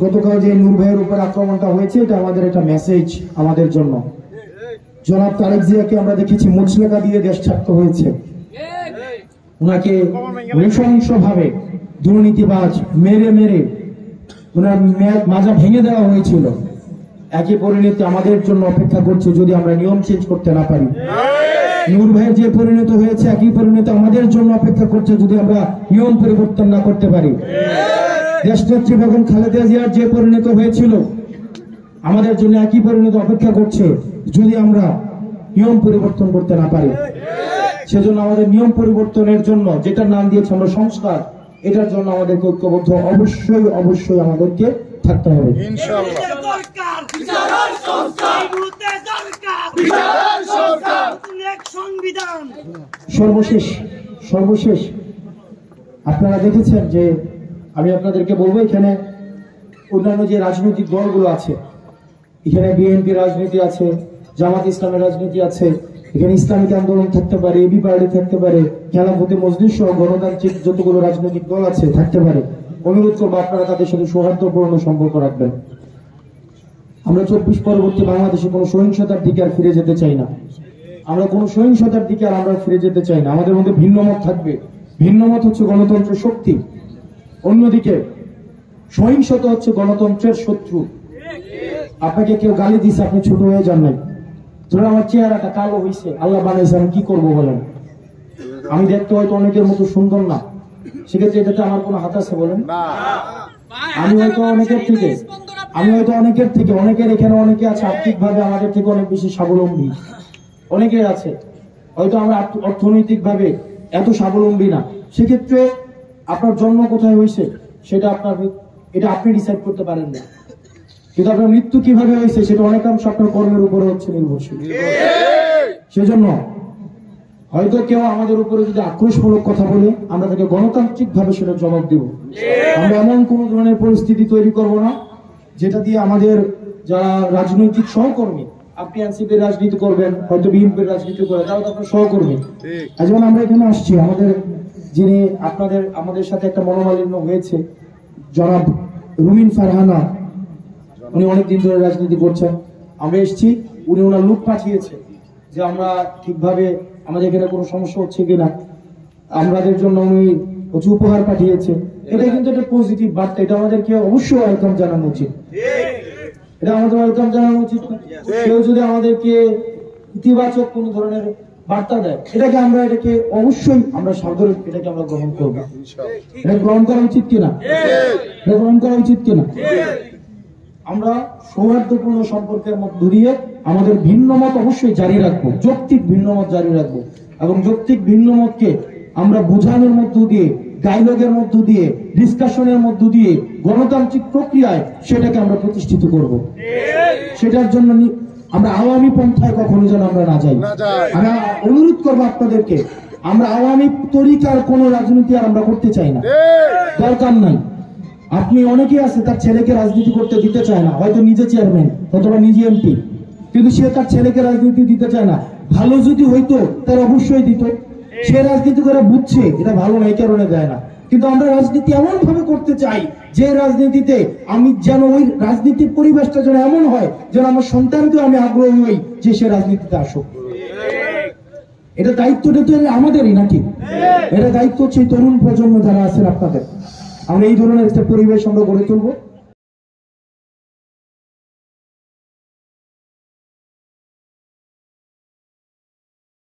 গতকাল যে নূর ভাইয়ের উপর আক্রমণটা হয়েছে, এটা আমাদের একটা মেসেজ আমাদের জন্য। জনাব তারেক জিয়াকে আমরা দেখেছি মুচলেকা দিয়ে দেশ ছাড়তে হয়েছে, ওনাকে নৃশংসভাবে দুর্নীতিবাজ মেরে মেরে ওনার মাজা ভেঙে দেওয়া হয়েছিল। একই পরিণতি আমাদের জন্য অপেক্ষা করছে যদি আমরা নিয়ম চেঞ্জ করতে না পারি। নূর ভাইয়ের যে পরিণত হয়েছে, একই পরিণতি আমাদের জন্য অপেক্ষা করছে যদি আমরা নিয়ম পরিবর্তন না করতে পারি। দেশনেত্রী বেগম খালেদা জিয়ার যে পরিণত হয়েছিল, আমাদের জন্য একই পরিণতি অপেক্ষা করছে যদি আমরা নিয়ম পরিবর্তন করতে না পারি। সেজন্য আমাদের নিয়ম পরিবর্তনের জন্য, যেটার নাম দিয়েছে আমরা সংস্কার, এটার জন্য আমাদেরকে ঐক্যবদ্ধ অবশ্যই অবশ্যই আমাদেরকে থাকতে হবে। সর্বশেষ আপনারা দেখেছেন যে আমি আপনাদেরকে বলবো, এখানে অন্যান্য যে রাজনৈতিক দলগুলো আছে, এখানে বিএনপি রাজনীতি আছে, জামাত ইসলামের রাজনীতি আছে, এখানে ইসলামিক আন্দোলন থাকতে পারে, এবি পার্টি থাকতে পারে, খেলাফতে মজলিস সহ গণতান্ত্রিক যতগুলো রাজনৈতিক দল আছে থাকতে পারে। অনুরোধ করবো আপনারা তাদের সাথে সৌহার্দ্যপূর্ণ সম্পর্ক রাখবেন। আমরা 24 পরবর্তী বাংলাদেশে কোনো সহিংসতার দিকে আর ফিরে যেতে চাই না। আমরা কোনো সহিংসতার দিকে আর আমরা ফিরে যেতে চাই না। আমাদের মধ্যে ভিন্ন মত থাকবে, ভিন্ন মত হচ্ছে গণতন্ত্রের শক্তি। অন্যদিকে সহিংসতা হচ্ছে গণতন্ত্রের শত্রু। আপনাকে কেউ গালি দিচ্ছে, আপনি ছোট হয়ে যান নাই। ধরো আমার চেহারাটা কালো হয়েছে, আল্লাহ বানাইছে, আমি কি করবো বলেন? আমি দেখতে হয়তো অনেকের মতো সুন্দর না, সেক্ষেত্রে এটাতে আমার কোনো হাত আছে বলেন? আমি হয়তো অনেকের থেকে অনেকের এখানে অনেকে আছে আর্থিকভাবে আমাদের থেকে অনেক বেশি স্বাবলম্বী, অনেকের আছে হয়তো আমরা অর্থনৈতিক ভাবে এত স্বাবলম্বী না। সেক্ষেত্রে আপনার জন্ম কোথায় হয়েছে সেটা এটা আপনি ডিসাইড করতে পারেন না, কিন্তু আপনার মৃত্যু কিভাবে হয়েছে সেটা অনেকাংশ আপনার কর্মের উপরে হচ্ছে নির্ভরশীল। সেজন্য হয়তো কেউ আমাদের উপরে যদি আক্রোশমূলক কথা বলে, আমরা তাকে গণতান্ত্রিক ভাবে সেটা জবাব দেব। আমরা এমন কোন ধরনের পরিস্থিতি তৈরি করব না যেটা দিয়ে আমাদের যারা রাজনৈতিক সহকর্মী, আপনি এনসিপির রাজনীতি করবেন, হয়তো বিএনপির রাজনীতি করে, তাও তো আপনার সহকর্মী। যেমন আমরা এখানে আসছি, যিনি আমাদের সাথে একটা মনোমালিন্য হয়েছে, জনাব রুমিন ফারহানা, উনি অনেকদিন ধরে রাজনীতি করছেন। আমরা এসেছি, উনি ওনার লোক পাঠিয়েছে যে আমরা ঠিকভাবে আমাদের এখানে কোনো সমস্যা হচ্ছে কিনা, আমাদের জন্য উনি উপহার পাঠিয়েছে। এটা কিন্তু একটা পজিটিভ বার্তা, এটা আমাদেরকে অবশ্যই ওয়েলকাম জানানো উচিত। এটা আমাদের ওয়েলকাম জানানো উচিত। কেউ যদি আমাদেরকে ইতিবাচক কোন ধরনের বার্তা দেয়, এটাকে অবশ্যই আমরা সাদরে এটাকে আমরা গ্রহণ করব। এটা গ্রহণ করা উচিত কিনা? এটা গ্রহণ করা উচিত কিনা? আমরা সৌহার্দ্যপূর্ণ সম্পর্কের মধ্য দিয়ে আমাদের ভিন্ন মত অবশ্যই জারি রাখবো, যৌক্তিক ভিন্ন মত জারি রাখবো, এবং যৌক্তিক ভিন্ন মতকে আমরা বোঝানোর মধ্য দিয়ে, ডায়লগের মধ্য দিয়ে, ডিসকাশনের মধ্য দিয়ে, গণতান্ত্রিক প্রক্রিয়ায় সেটাকে আমরা প্রতিষ্ঠিত করব। সেটার জন্য আমরা আওয়ামী পন্থায় কখনো যেন আমরা না যাই। আমরা অনুরোধ করবো আপনাদেরকে, আমরা আওয়ামী তরিকার কোন রাজনীতি আর আমরা করতে চাই না, দরকার নাই। আপনি অনেকেই আছে তার ছেলেকে রাজনীতি করতে দিতে চায় না, হয়তো নিজে চেয়ারম্যান অথবা নিজে এমপি, কিন্তু সে তার ছেলেকে রাজনীতি দিতে চায় না। ভালো যদি হইতো তার অবশ্যই দিত। সে রাজনীতি করে বুঝছে এটা ভালো না, এই কারণে দেয় না। কিন্তু আমরা রাজনীতি এমন ভাবে করতে চাই যে রাজনীতিতে আমি যেন ওই রাজনীতির পরিবেশটা যেন এমন হয় যেন আমার সন্তানকেও আমি আগ্রহী হই যে সে রাজনীতিতে আসুক। এটা দায়িত্বটা তো আমাদেরই নাকি? এটা দায়িত্ব হচ্ছে তরুণ প্রজন্ম যারা আছেন আপনাদের। আমরা এই ধরনের একটা পরিবেশ আমরা গড়ে তুলবো।